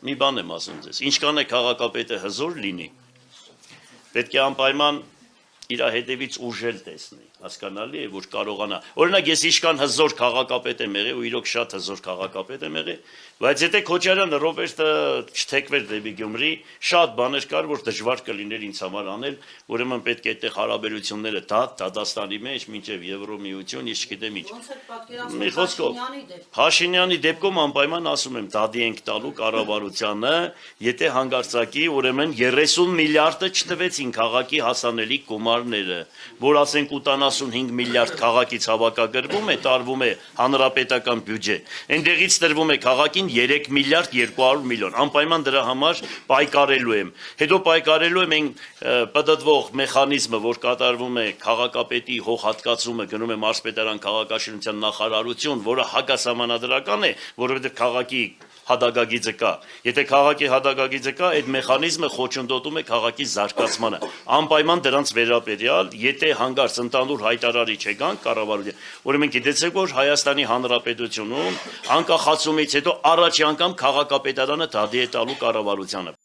մի բան եմ ասում ձեզ, ինչքան է քաղաքապետը հզոր լինի, պետք է անպայման իր հետևից ուժել տեսնի, հասկանալի է, որ կարողանա, օրինակ ես ինչքան հզոր քաղաքապետ եմ եղել ու իրոք շատ հզոր քաղաքապետ եմ եղել, բայց եթե Քոչարյանը Ռոբերտը չթեքվեր դեպի Գյումրի, շատ բաներ կար, որ դժվար կլիներ ինձ համար անել, ուրեմն պետք է այդտեղ հարաբերությունները Դադաստանի մեջ մինչև Եվրոմիություն, ես չգիտեմ ինչ։ Մի խոսքով Փաշինյանի դեպքում անպայման ասում եմ, դադի ենք տալու կառավարությանը, եթե հանգարցակի, ուրեմն 30 միլիարդը չտվեցին քաղաքի հասանելիք գումարները, որ ասենք 85 միլիարդ քաղաքից հավաքագրվում է, տարվում է հանրապետական բյուջե, այնտեղից տրվում է քաղաքին 3 միլիարդ 200 միլիոն, անպայման դրա համար պայքարելու եմ, հետո պայքարելու եմ այն պտտվող մեխանիզմը, որ կատարվում է քաղաքապետի հողհատկացումը, գնում է մարզպետարան քաղաքաշինության նախարարություն, որը հակասահմանադրական է, որովհետև քաղաքի հադագագիծը կա, եթե քաղաքի հադագագիծը կա, այդ մեխանիզմը խոչընդոտում է քաղաքի զարգացմանը, անպայման դրանց վերաբերյալ, եթե հանգարց ընդհանուր հայտարարի չեկան կառավարության, ուրեմն գիտեցեք, որ Հայաստանի Հանրապետությունում անկախացումից հետո առաջի անգամ քաղաքապետարանը դադի է տալու կառավարությանը,